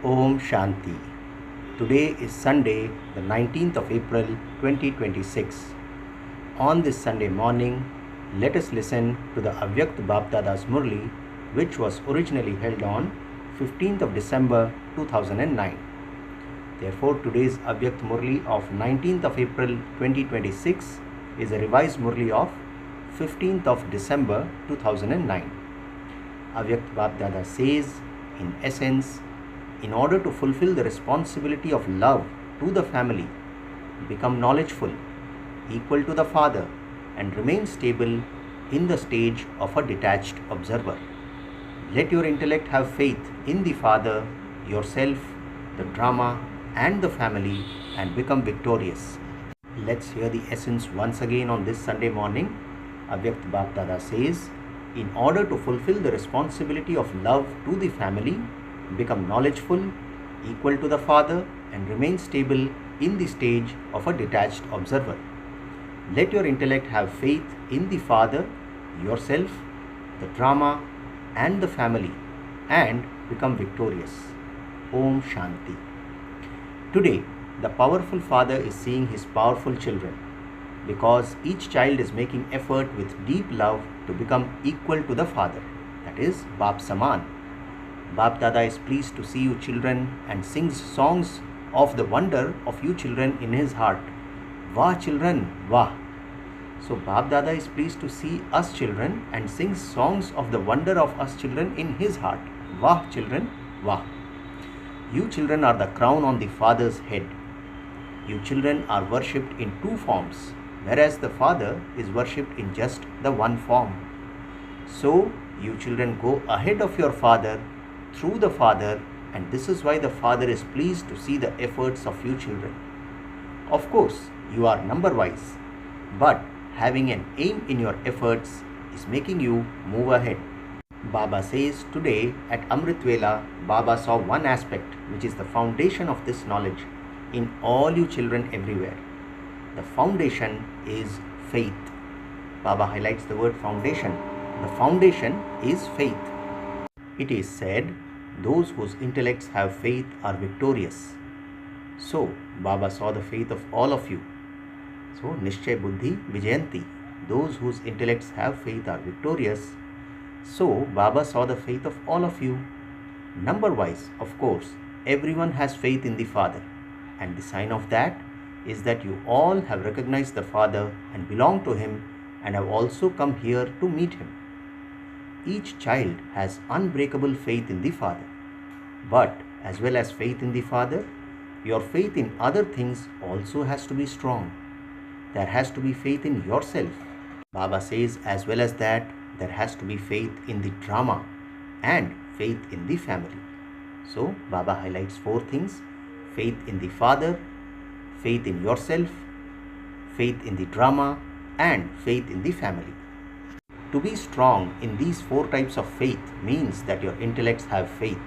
Om Shanti. Today is Sunday, the 19th of April 2026. On this Sunday morning, let us listen to the avyakta Bapdada's Murli, which was originally held on 15th of December 2009. Therefore, today's avyakta Murli of 19th of April 2026 is a revised Murli of 15th of December 2009. Avyakta Bapdada says, in essence, in order to fulfill the responsibility of love to the family, become knowledgeful, equal to the father, and remain stable in the stage of a detached observer. Let your intellect have faith in the father, yourself, the drama, and the family, and become victorious. Let's hear the essence once again on this Sunday morning. Avyakta Bapdada says, in order to fulfill the responsibility of love to the family, become knowledgeful, equal to the father, and remain stable in the stage of a detached observer. Let your intellect have faith in the father, yourself, the drama, and the family, and become victorious. Om Shanti. Today, the powerful father is seeing his powerful children, because each child is making effort with deep love to become equal to the father, that is, Bap Saman. Bapdada is pleased to see you children and sings songs of the wonder of you children in his heart. Wah children, wah. So Bapdada is pleased to see us children and sings songs of the wonder of us children in his heart. Wah children, wah. You children are the crown on the father's head. You children are worshipped in two forms, whereas the father is worshipped in just the one form. So you children go ahead of your father through the father, and this is why the father is pleased to see the efforts of you children. Of course, you are number-wise, but having an aim in your efforts is making you move ahead. Baba says today at Amrit Vela, Baba saw one aspect which is the foundation of this knowledge in all you children everywhere. The foundation is faith. Baba highlights the word foundation. The foundation is faith. It is said, those whose intellects have faith are victorious. So, Baba saw the faith of all of you. So, Nishchay Buddhi Vijayanti. Those whose intellects have faith are victorious. So, Baba saw the faith of all of you. Number-wise, of course, everyone has faith in the Father. And the sign of that is that you all have recognized the Father and belong to Him and have also come here to meet Him. Each child has unbreakable faith in the Father. But as well as faith in the Father, your faith in other things also has to be strong. There has to be faith in yourself. Baba says as well as that, there has to be faith in the drama and faith in the family. So Baba highlights four things: faith in the Father, faith in yourself, faith in the drama, and faith in the family. To be strong in these four types of faith means that your intellects have faith,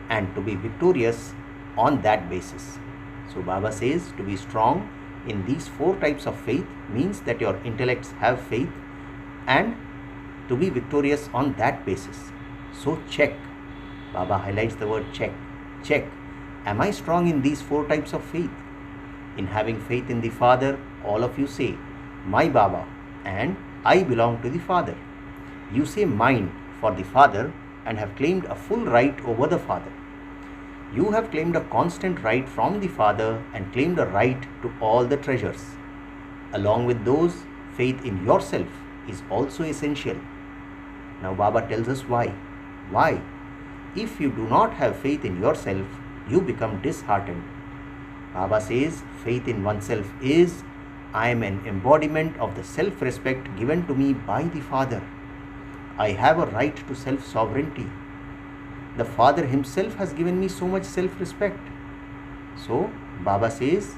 and to be victorious on that basis. So Baba says to be strong in these four types of faith means that your intellects have faith and to be victorious on that basis. So check. Baba highlights the word check. Check. Am I strong in these four types of faith? In having faith in the Father, all of you say, my Baba, and I belong to the Father. You say mine for the Father and have claimed a full right over the Father. You have claimed a constant right from the Father and claimed a right to all the treasures. Along with those, faith in yourself is also essential. Now Baba tells us why. Why? If you do not have faith in yourself, you become disheartened. Baba says faith in oneself is, I am an embodiment of the self-respect given to me by the Father. I have a right to self-sovereignty. The Father Himself has given me so much self-respect. So, Baba says,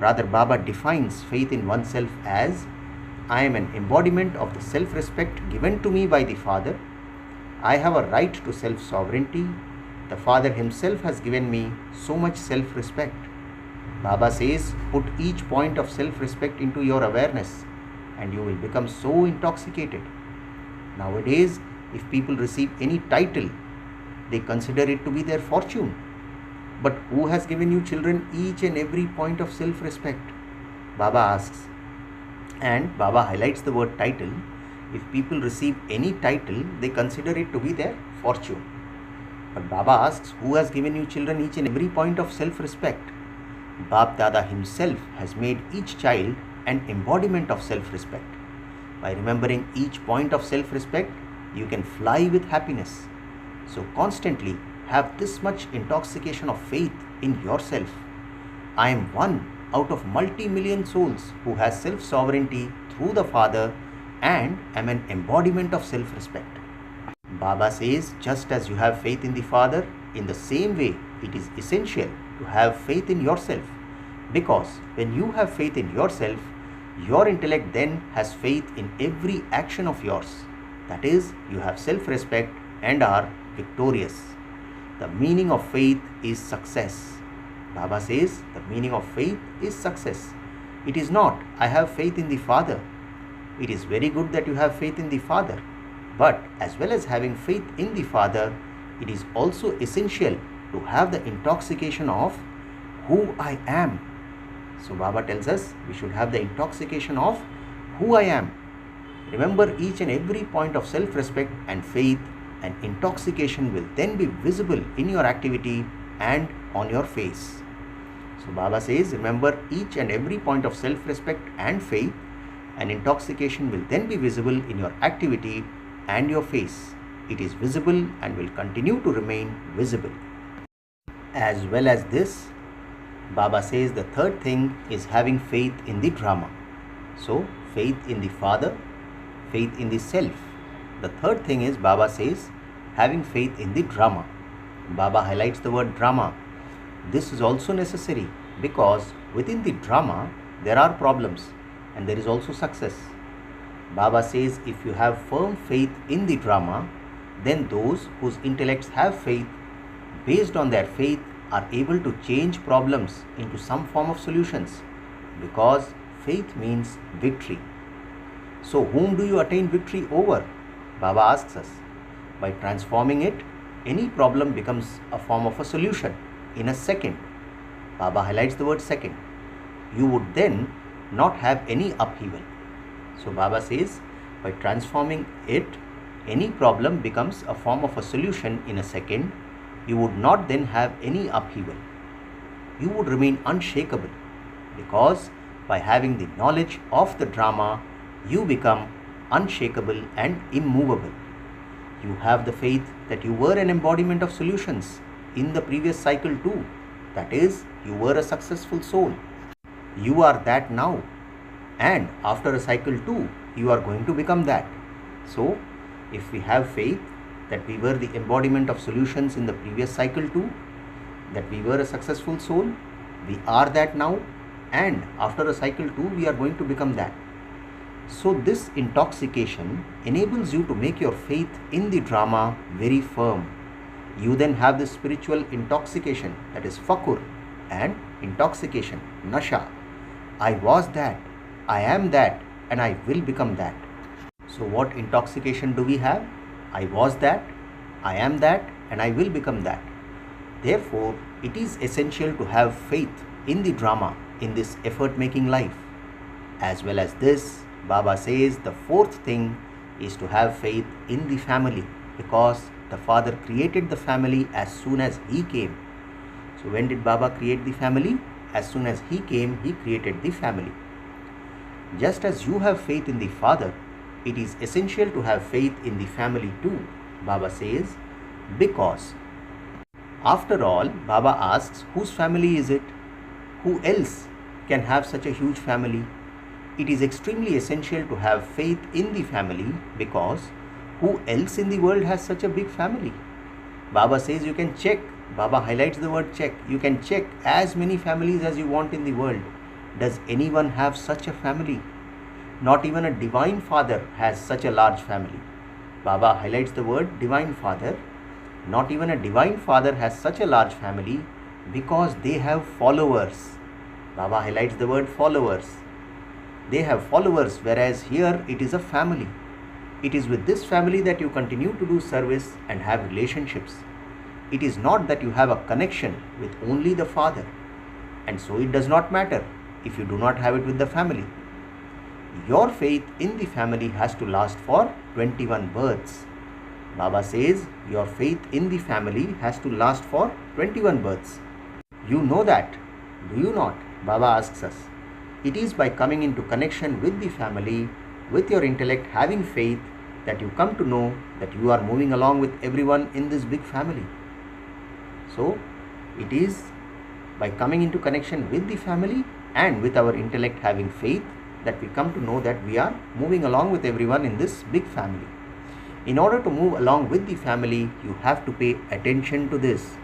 rather Baba defines faith in oneself as, I am an embodiment of the self-respect given to me by the Father. I have a right to self-sovereignty. The Father Himself has given me so much self-respect. Baba says, put each point of self-respect into your awareness and you will become so intoxicated. Nowadays, if people receive any title, they consider it to be their fortune. But who has given you children each and every point of self-respect? Baba asks. And Baba highlights the word title. If people receive any title, they consider it to be their fortune. But Baba asks, who has given you children each and every point of self-respect? Bap Dada himself has made each child an embodiment of self-respect. By remembering each point of self-respect, you can fly with happiness. So constantly have this much intoxication of faith in yourself. I am one out of multi-million souls who has self-sovereignty through the Father and am an embodiment of self-respect. Baba says, just as you have faith in the Father, in the same way it is essential to have faith in yourself. Because when you have faith in yourself, your intellect then has faith in every action of yours. That is, you have self-respect and are victorious. The meaning of faith is success. Baba says the meaning of faith is success. It is not, I have faith in the Father. It is very good that you have faith in the Father. But as well as having faith in the Father, it is also essential to have the intoxication of who I am. So Baba tells us we should have the intoxication of who I am. Remember each and every point of self-respect and faith, and intoxication will then be visible in your activity and on your face. So Baba says, remember each and every point of self-respect and faith, and intoxication will then be visible in your activity and your face. It is visible and will continue to remain visible. As well as this, Baba says the third thing is having faith in the drama. So faith in the Father, faith in the self. The third thing is, Baba says, having faith in the drama. Baba highlights the word drama. This is also necessary because within the drama there are problems and there is also success. Baba says if you have firm faith in the drama, then those whose intellects have faith, based on their faith, are able to change problems into some form of solutions, because faith means victory. So whom do you attain victory over? Baba asks us. By transforming it, any problem becomes a form of a solution in a second. Baba highlights the word second. You would then not have any upheaval. So Baba says, by transforming it, any problem becomes a form of a solution in a second. You would not then have any upheaval. You would remain unshakable, because by having the knowledge of the drama, you become unshakable and immovable. You have the faith that you were an embodiment of solutions in the previous cycle too. That is, you were a successful soul. You are that now. And after a cycle 2, you are going to become that. So, if we have faith that we were the embodiment of solutions in the previous cycle 2, that we were a successful soul, we are that now, and after a cycle 2, we are going to become that. So, this intoxication enables you to make your faith in the drama very firm. You then have this spiritual intoxication, that is fakur, and intoxication, nasha. I was that, I am that, and I will become that. So what intoxication do we have? I was that, I am that, and I will become that. Therefore, it is essential to have faith in the drama in this effort-making life. As well as this, Baba says the fourth thing is to have faith in the family, because the Father created the family as soon as He came. So when did Baba create the family? As soon as He came, He created the family. Just as you have faith in the Father, it is essential to have faith in the family too, Baba says, because after all, Baba asks, whose family is it? Who else can have such a huge family? It is extremely essential to have faith in the family, because who else in the world has such a big family? Baba says you can check. Baba highlights the word check. You can check as many families as you want in the world. Does anyone have such a family? Not even a divine father has such a large family. Baba highlights the word divine father. Not even a divine father has such a large family, because they have followers. Baba highlights the word followers. They have followers, whereas here it is a family. It is with this family that you continue to do service and have relationships. It is not that you have a connection with only the father, and so it does not matter if you do not have it with the family. Your faith in the family has to last for 21 births. Baba says your faith in the family has to last for 21 births. You know that, do you not? Baba asks us. It is by coming into connection with the family, with your intellect having faith, that you come to know that you are moving along with everyone in this big family. So, it is by coming into connection with the family and with our intellect having faith that we come to know that we are moving along with everyone in this big family. In order to move along with the family, you have to pay attention to this.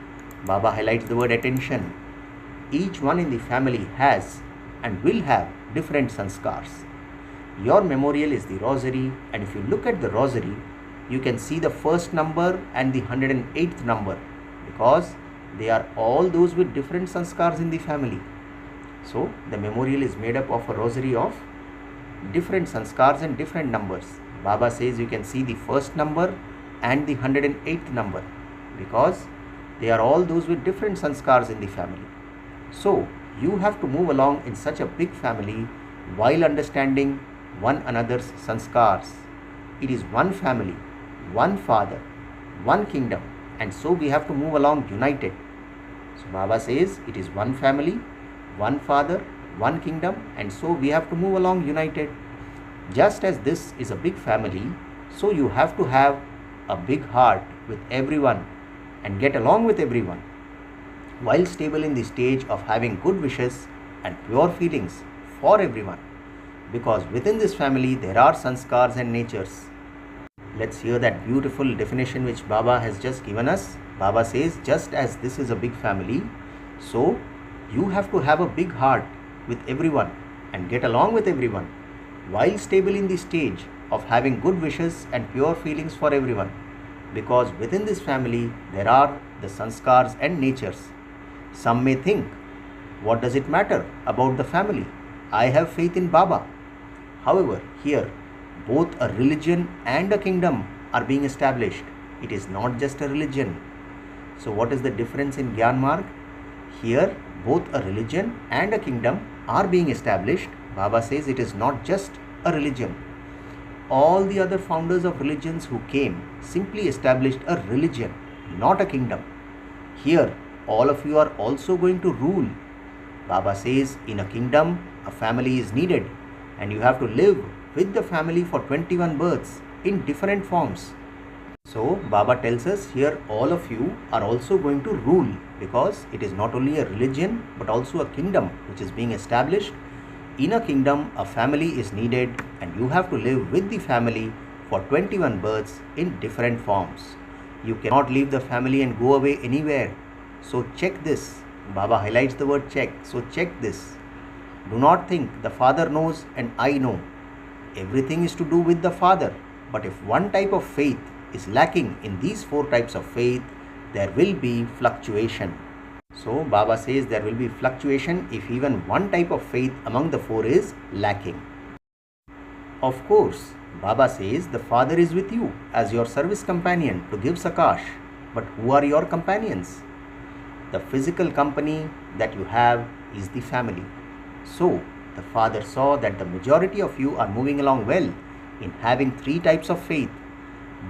Baba highlights the word attention. Each one in the family has and will have different sanskars. Your memorial is the rosary, and if you look at the rosary, you can see the first number and the 108th number, because they are all those with different sanskars in the family. So the memorial is made up of a rosary of different sanskars and different numbers. Baba says you can see the first number and the 108th number, because they are all those with different sanskars in the family. So you have to move along in such a big family while understanding one another's sanskars. It is one family, one father, one kingdom, and so we have to move along united. So Baba says it is one family, one father, one kingdom, and so we have to move along united. Just as this is a big family, so you have to have a big heart with everyone and get along with everyone, while stable in the stage of having good wishes and pure feelings for everyone, because within this family there are sanskars and natures. Let's hear that beautiful definition which Baba has just given us. Baba says, just as this is a big family, so you have to have a big heart with everyone and get along with everyone, while stable in the stage of having good wishes and pure feelings for everyone, because within this family there are the sanskars and natures. Some may think, what does it matter about the family? I have faith in Baba. However, here both a religion and a kingdom are being established. It is not just a religion. So what is the difference in Gyan Marg? Here both a religion and a kingdom are being established. Baba says it is not just a religion. All the other founders of religions who came simply established a religion, not a kingdom. Here all of you are also going to rule. Baba says in a kingdom a family is needed, and you have to live with the family for 21 births in different forms. So Baba tells us here all of you are also going to rule, because it is not only a religion but also a kingdom which is being established. In a kingdom a family is needed, and you have to live with the family for 21 births in different forms. You cannot leave the family and go away anywhere. So check this. Baba highlights the word check. So check this. Do not think the father knows and I know. Everything is to do with the father. But if one type of faith is lacking in these four types of faith, there will be fluctuation. So Baba says there will be fluctuation if even one type of faith among the four is lacking. Of course, Baba says the father is with you as your service companion to give Sakash. But who are your companions? The physical company that you have is the family. So the father saw that the majority of you are moving along well in having three types of faith,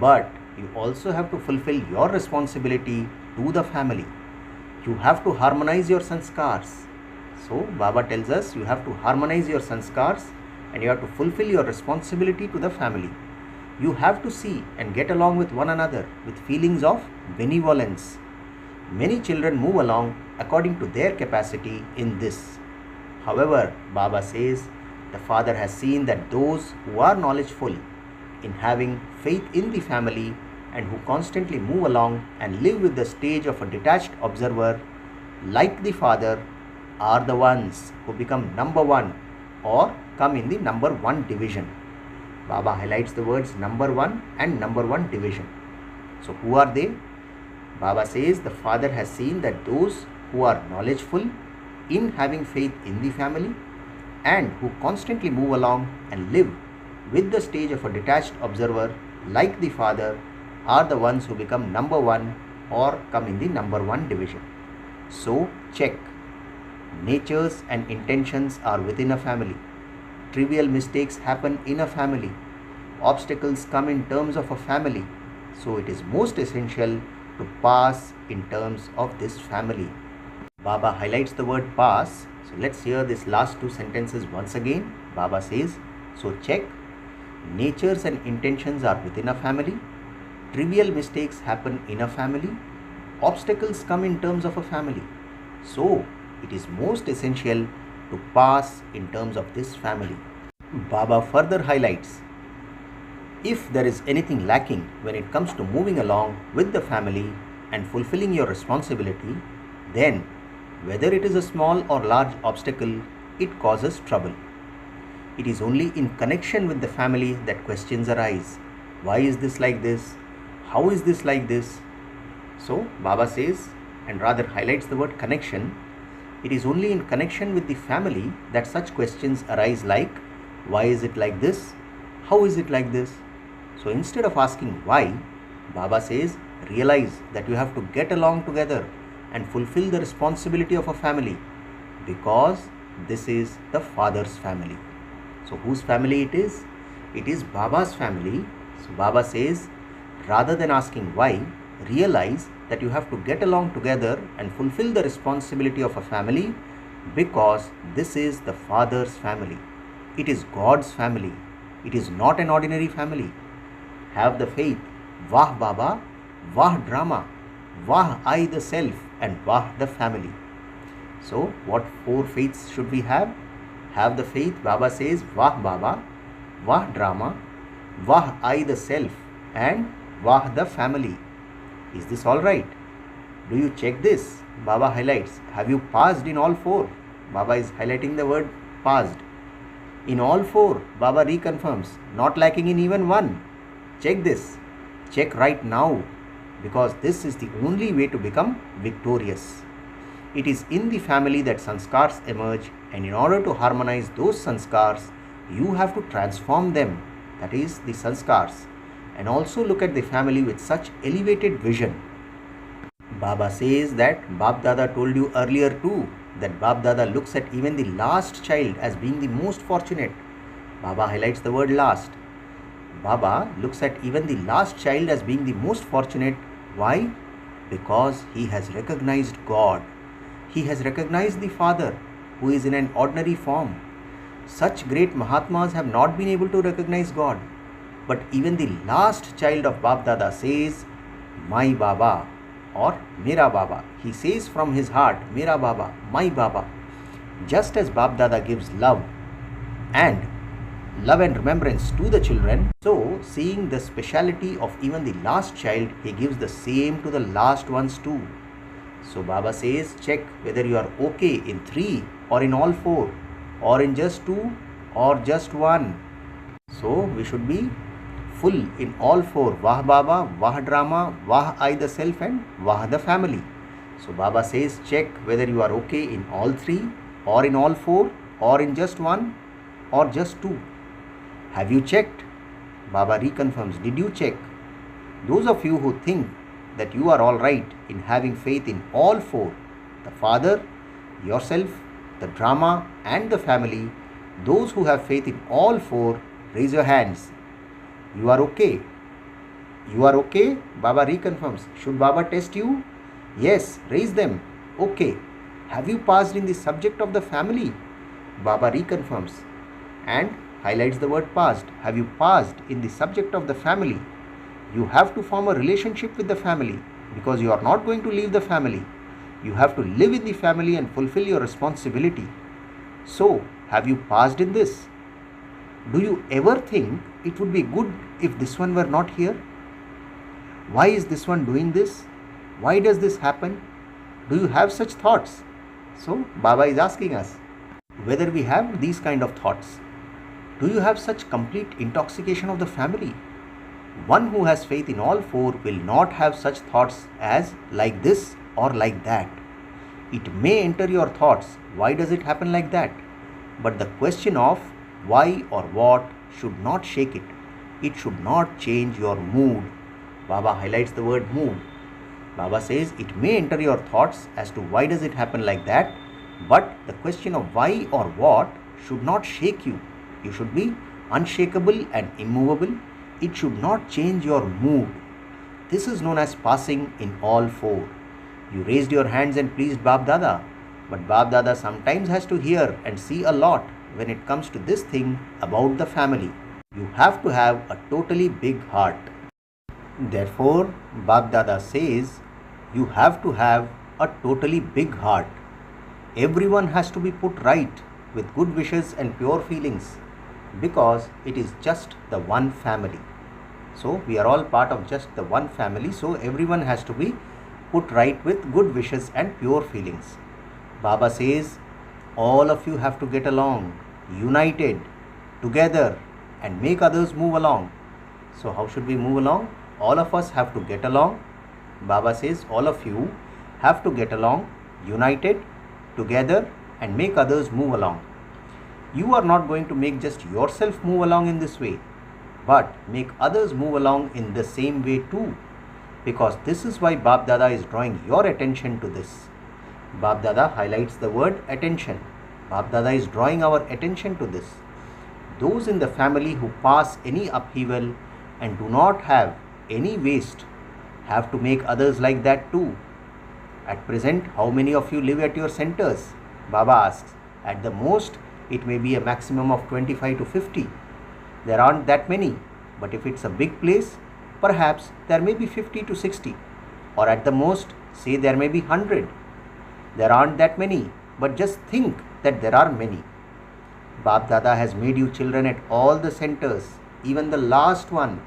but you also have to fulfill your responsibility to the family. You have to harmonize your sanskars. So Baba tells us you have to harmonize your sanskars and you have to fulfill your responsibility to the family. You have to see and get along with one another with feelings of benevolence. Many children move along according to their capacity in this. However, Baba says the father has seen that those who are knowledgeful in having faith in the family and who constantly move along and live with the stage of a detached observer, like the father, are the ones who become number one or come in the number one division. Baba highlights the words number one and number one division. So who are they? Baba says the father has seen that those who are knowledgeful in having faith in the family and who constantly move along and live with the stage of a detached observer like the father are the ones who become number one or come in the number 1 division. So check. Natures and intentions are within a family. Trivial mistakes happen in a family. Obstacles come in terms of a family. So it is most essential to pass in terms of this family. Baba highlights the word pass. So let's hear this last 2 sentences once again. Baba says, so check. Natures and intentions are within a family. Trivial mistakes happen in a family. Obstacles come in terms of a family. So it is most essential to pass in terms of this family. Baba further highlights, if there is anything lacking when it comes to moving along with the family and fulfilling your responsibility, then whether it is a small or large obstacle, it causes trouble. It is only in connection with the family that questions arise. Why is this like this? How is this like this? So Baba says, and rather highlights the word connection, it is only in connection with the family that such questions arise like, why is it like this? How is it like this? So instead of asking why, Baba says, realize that you have to get along together and fulfill the responsibility of a family, because this is the father's family. So whose family it is? It is Baba's family. So Baba says, rather than asking why, realize that you have to get along together and fulfill the responsibility of a family, because this is the father's family. It is God's family. It is not an ordinary family. Have the faith. Vah Baba, Vah drama, Vah I the self, and Vah the family. So what 4 faiths should we have? Have the faith. Baba says, Vah Baba, Vah drama, Vah I the self, and Vah the family. Is this all right? Do you check this? Baba highlights, have you passed in all 4? Baba is highlighting the word passed. In all 4, Baba reconfirms, not lacking in even 1. Check this. Check right now, because this is the only way to become victorious. It is in the family that sanskars emerge, and in order to harmonize those sanskars, you have to transform them, that is the sanskars, and also look at the family with such elevated vision. Baba says that Bap Dada told you earlier too, that Bap Dada looks at even the last child as being the most fortunate. Baba highlights the word last. Baba looks at even the last child as being the most fortunate. Why? Because he has recognized God. He has recognized the Father, who is in an ordinary form. Such great Mahatmas have not been able to recognize God. But even the last child of Bap Dada says, my Baba, or Mera Baba. He says from his heart, Mera Baba, my Baba. Just as Bap Dada gives love and remembrance to the children, so seeing the speciality of even the last child, he gives the same to the last ones too. So Baba says, check whether you are okay in 3 or in all 4, or in just 2 or just 1. So we should be full in all 4. Vah Baba, Vah drama, Vah I the self, and Vah the family. So Baba says, check whether you are okay in all 3 or in all 4 or in just 1 or just 2. Have you checked? Baba reconfirms, did you check? Those of you who think that you are all right in having faith in all 4, the father, yourself, the drama, and the family, those who have faith in all 4, raise your hands. You are okay. You are okay? Baba reconfirms. Should Baba test you? Yes, raise them. Okay. Have you passed in the subject of the family? Baba reconfirms and highlights the word passed. Have you passed in the subject of the family? You have to form a relationship with the family, because you are not going to leave the family. You have to live in the family and fulfill your responsibility. So, have you passed in this? Do you ever think it would be good if this one were not here? Why is this one doing this? Why does this happen? Do you have such thoughts? So, Baba is asking us whether we have these kind of thoughts. Do you have such complete intoxication of the family? One who has faith in all 4 will not have such thoughts as like this or like that. It may enter your thoughts, why does it happen like that? But the question of why or what should not shake it. It should not change your mood. Baba highlights the word mood. Baba says it may enter your thoughts as to why does it happen like that, but the question of why or what should not shake you. You should be unshakable and immovable. It should not change your mood. This is known as passing in all four. You raised your hands and pleased Bab Dada, but Bab Dada sometimes has to hear and see a lot when it comes to this thing about the family. You have to have a totally big heart. Therefore, Bab Dada says you have to have a totally big heart. Everyone has to be put right with good wishes and pure feelings because it is just the one family. So we are all part of just the one family, so everyone has to be put right with good wishes and pure feelings. Baba says all of you have to get along, united, together, and make others move along. So how should we move along? All of us have to get along. Baba says all of you have to get along, united, together, and make others move along. You are not going to make just yourself move along in this way, but make others move along in the same way too, because this is why Bab Dada is drawing your attention to this. Bab Dada highlights the word attention. Bab Dada is drawing our attention to this. Those in the family who pass any upheaval and do not have any waste have to make others like that too. At present, how many of you live at your centers? Baba asks. At the most, it may be a maximum of 25 to 50. There aren't that many, but if it's a big place, perhaps there may be 50 to 60, or at the most, say there may be 100. There aren't that many, but just think that there are many. Bab Dada has made you children at all the centers, even the last one.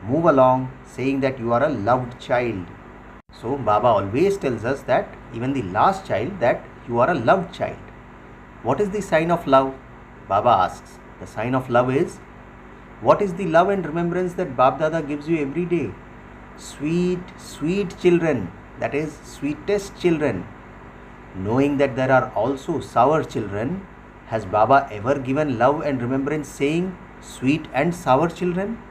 Move along, saying that you are a loved child. So Baba always tells us that even the last child, that you are a loved child. What is the sign of love? Baba asks. The sign of love is, what is the love and remembrance that Bab Dada gives you every day? Sweet, sweet children, that is sweetest children. Knowing that there are also sour children, has Baba ever given love and remembrance saying sweet and sour children?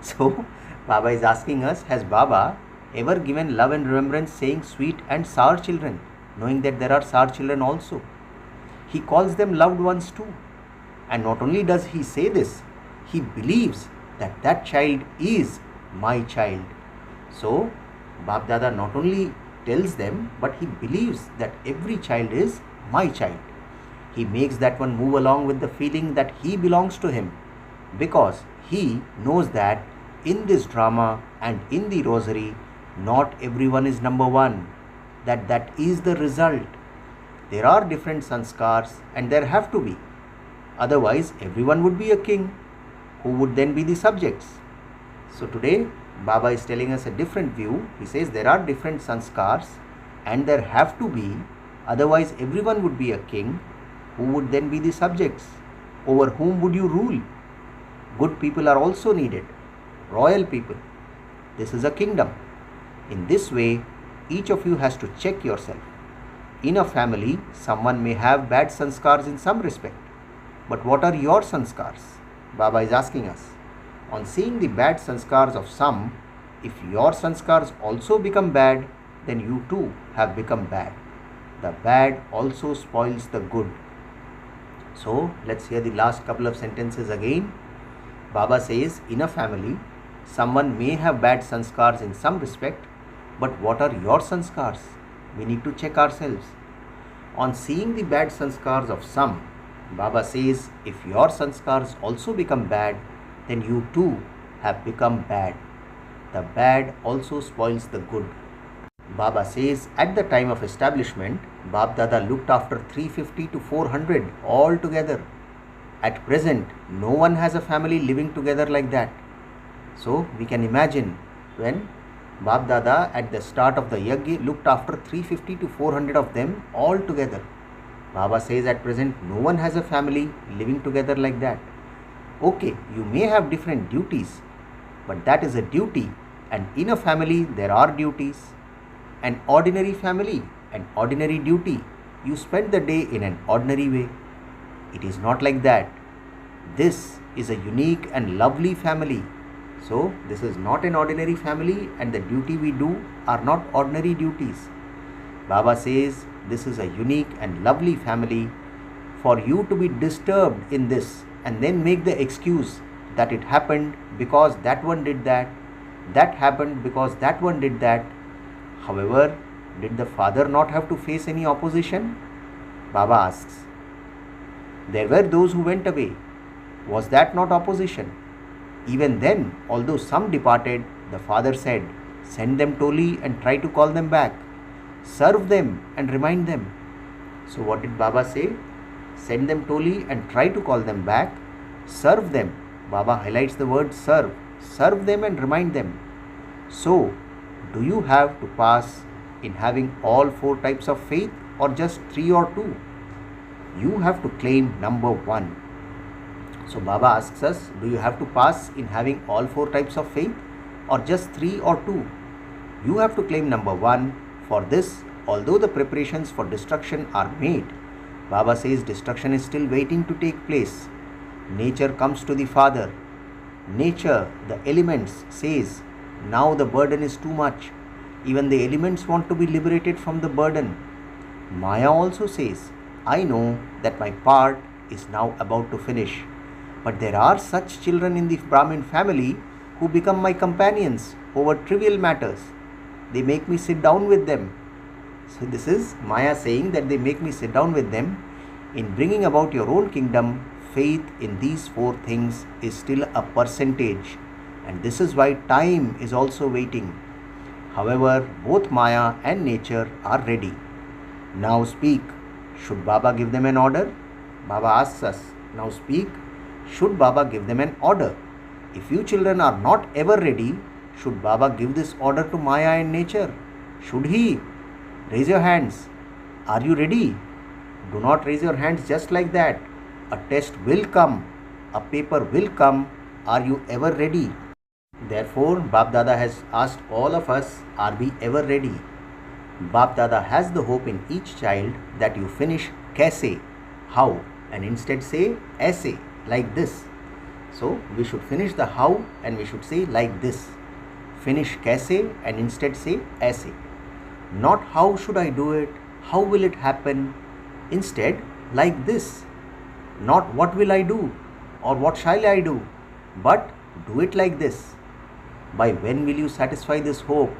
So Baba is asking us, has Baba ever given love and remembrance saying sweet and sour children, knowing that there are sour children also? He calls them loved ones too. And not only does he say this, he believes that that child is my child. So Bab Dada not only tells them, but he believes that every child is my child. He makes that one move along with the feeling that he belongs to him, because he knows that in this drama and in the rosary, not everyone is number one, that is the result. There are different sanskars and there have to be. Otherwise, everyone would be a king, who would then be the subjects. So today, Baba is telling us a different view. He says there are different sanskars and there have to be, otherwise everyone would be a king, who would then be the subjects. Over whom would you rule? Good people are also needed, royal people. This is a kingdom. In this way, each of you has to check yourself. In a family, someone may have bad sanskars in some respect. But what are your sanskars? Baba is asking us. On seeing the bad sanskars of some, if your sanskars also become bad, then you too have become bad. The bad also spoils the good. So let's hear the last couple of sentences again. Baba says, in a family, someone may have bad sanskars in some respect, but what are your sanskars? We need to check ourselves. On seeing the bad sanskars of some, Baba says, if your sanskars also become bad, then you too have become bad. The bad also spoils the good. Baba says, at the time of establishment, Bab Dada looked after 350 to 400 all together. At present, no one has a family living together like that. So we can imagine when Bab Dada at the start of the yajna looked after 350 to 400 of them all together. Baba says at present no one has a family living together like that. Okay, you may have different duties, but that is a duty, and in a family there are duties. An ordinary family, an ordinary duty. You spend the day in an ordinary way. It is not like that. This is a unique and lovely family. So this is not an ordinary family, and the duty we do are not ordinary duties. Baba says this is a unique and lovely family. For you to be disturbed in this and then make the excuse that it happened because that one did that, that happened because that one did that. However, did the father not have to face any opposition? Baba asks. There were those who went away. Was that not opposition? Even then, although some departed, the father said, send them toli and try to call them back. Serve them and remind them. So what did Baba say? Send them toli and try to call them back. Serve them. Baba highlights the word serve. Serve them and remind them. So, do you have to pass in having all 4 types of faith, or just 3 or 2? You have to claim number 1. So Baba asks us, do you have to pass in having all 4 types of faith, or just 3 or 2? You have to claim number 1. For this, although the preparations for destruction are made, Baba says destruction is still waiting to take place. Nature comes to the Father. Nature, the elements, says, now the burden is too much. Even the elements want to be liberated from the burden. Maya also says, I know that my part is now about to finish. But there are such children in the Brahmin family who become my companions over trivial matters. They make me sit down with them. So this is Maya saying that they make me sit down with them. In bringing about your own kingdom, faith in these 4 things is still a percentage. And this is why time is also waiting. However, both Maya and nature are ready. Now speak. Should Baba give them an order? Baba asks us, now speak. Should Baba give them an order? If you children are not ever ready, should Baba give this order to Maya and nature? Should he? Raise your hands. Are you ready? Do not raise your hands just like that. A test will come. A paper will come. Are you ever ready? Therefore, Bap Dada has asked all of us, are we ever ready? Bap Dada has the hope in each child that you finish kaise, how, and instead say aise, like this. So, we should finish the how and we should say like this. Finish kaise and instead say aise. Not how should I do it, how will it happen, instead like this. Not what will I do or what shall I do, but do it like this. By when will you satisfy this hope?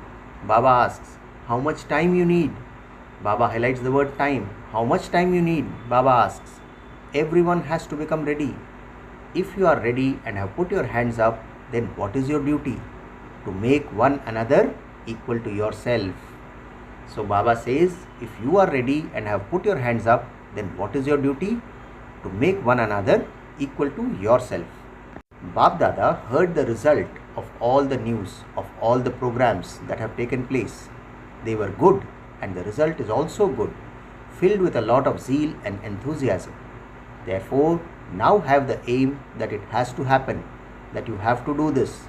Baba asks, how much time you need? Baba highlights the word time. How much time you need? Baba asks. Everyone has to become ready. If you are ready and have put your hands up, then what is your duty? To make one another equal to yourself. So Baba says, if you are ready and have put your hands up, then what is your duty? To make one another equal to yourself. Bap Dada heard the result of all the news, of all the programs that have taken place. They were good, and the result is also good, filled with a lot of zeal and enthusiasm. Therefore, now have the aim that it has to happen, that you have to do this.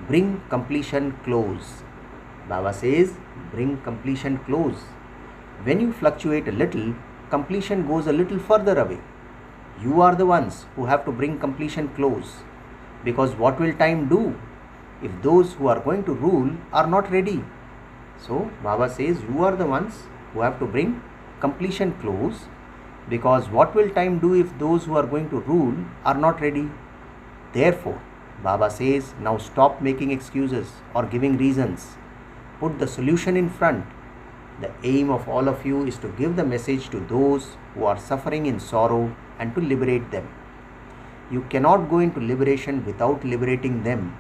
Bring completion close. Baba says, bring completion close. When you fluctuate a little, completion goes a little further away. You are the ones who have to bring completion close. Because what will time do if those who are going to rule are not ready? So, Baba says you are the ones who have to bring completion close, because what will time do if those who are going to rule are not ready? Therefore, Baba says, now stop making excuses or giving reasons. Put the solution in front. The aim of all of you is to give the message to those who are suffering in sorrow and to liberate them. You cannot go into liberation without liberating them.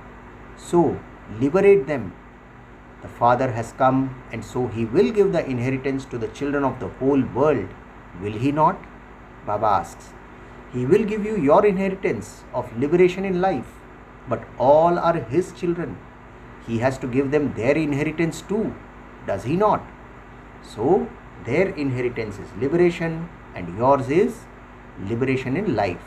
So, liberate them. The Father has come, and so He will give the inheritance to the children of the whole world. Will He not? Baba asks. He will give you your inheritance of liberation in life, but all are His children. He has to give them their inheritance too, does He not? So, their inheritance is liberation, and yours is liberation in life.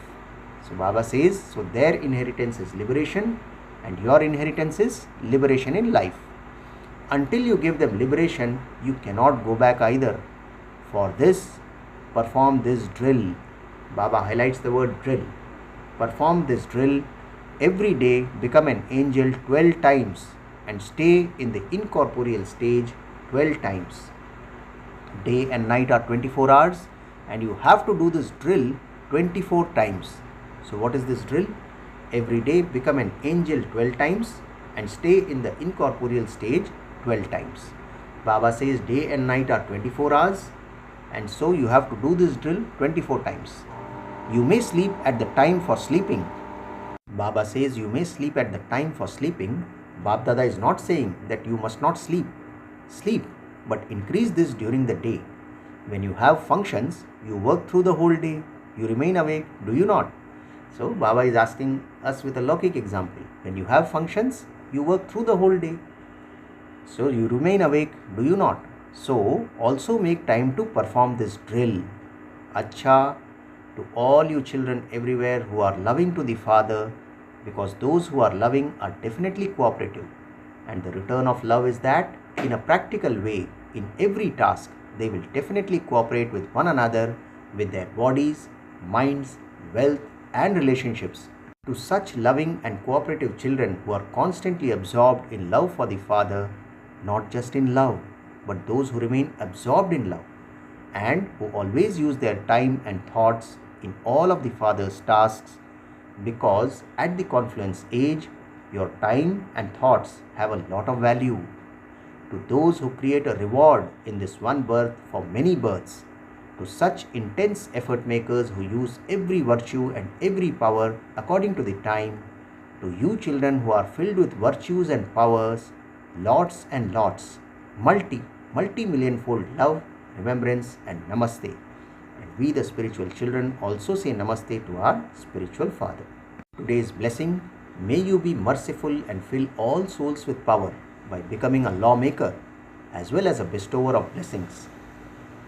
So Baba says, so their inheritance is liberation and your inheritance is liberation in life. Until you give them liberation, you cannot go back either. For this, perform this drill. Baba highlights the word drill. Perform this drill every day become an angel 12 times and stay in the incorporeal stage 12 times. Day and night are 24 hours and you have to do this drill 24 times. So what is this drill? Every day become an angel 12 times and stay in the incorporeal stage 12 times. Baba says day and night are 24 hours and so you have to do this drill 24 times. You may sleep at the time for sleeping. Baba says you may sleep at the time for sleeping. Bab Dada is not saying that you must not sleep. Sleep, but increase this during the day. When you have functions, you work through the whole day. You remain awake, do you not? So Baba is asking us with a logic example. When you have functions, you work through the whole day. So you remain awake, do you not? So also make time to perform this drill. Acha, to all you children everywhere who are loving to the Father, because those who are loving are definitely cooperative. And the return of love is that in a practical way, in every task, they will definitely cooperate with one another, with their bodies, minds, wealth and relationships. To such loving and cooperative children who are constantly absorbed in love for the Father, not just in love, but those who remain absorbed in love and who always use their time and thoughts in all of the Father's tasks, because at the confluence age, your time and thoughts have a lot of value. To those who create a reward in this one birth for many births, to such intense effort makers who use every virtue and every power according to the time, to you children who are filled with virtues and powers, lots and lots, multi-million-fold love, remembrance and namaste. And we the spiritual children also say namaste to our spiritual Father. Today's blessing, may you be merciful and fill all souls with power by becoming a lawmaker as well as a bestower of blessings.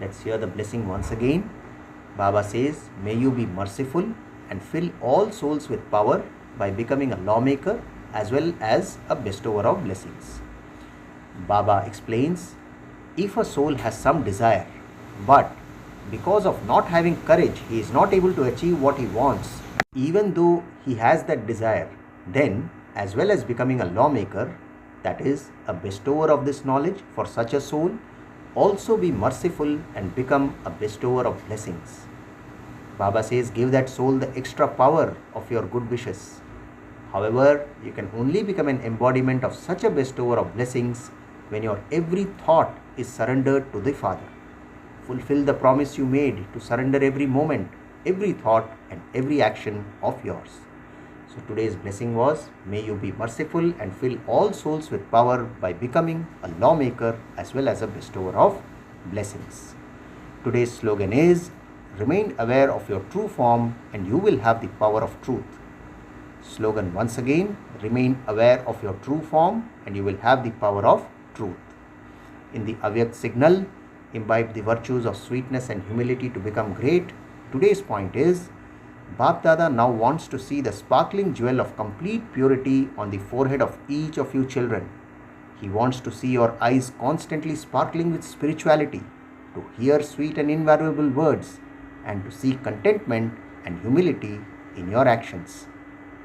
Let's hear the blessing once again. Baba says, may you be merciful and fill all souls with power by becoming a lawmaker as well as a bestower of blessings. Baba explains, if a soul has some desire, but because of not having courage, he is not able to achieve what he wants, even though he has that desire, then as well as becoming a lawmaker, that is a bestower of this knowledge for such a soul, also be merciful and become a bestower of blessings. Baba says, give that soul the extra power of your good wishes. However, you can only become an embodiment of such a bestower of blessings when your every thought is surrendered to the Father. Fulfill the promise you made to surrender every moment, every thought and every action of yours. So today's blessing was, may you be merciful and fill all souls with power by becoming a lawmaker as well as a bestower of blessings. Today's slogan is, remain aware of your true form and you will have the power of truth. Slogan once again, remain aware of your true form and you will have the power of truth. In the avyakta signal, imbibe the virtues of sweetness and humility to become great. Today's point is, Bap Dada now wants to see the sparkling jewel of complete purity on the forehead of each of you children. He wants to see your eyes constantly sparkling with spirituality, to hear sweet and invaluable words, and to see contentment and humility in your actions.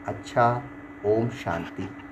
Acha, Om Shanti.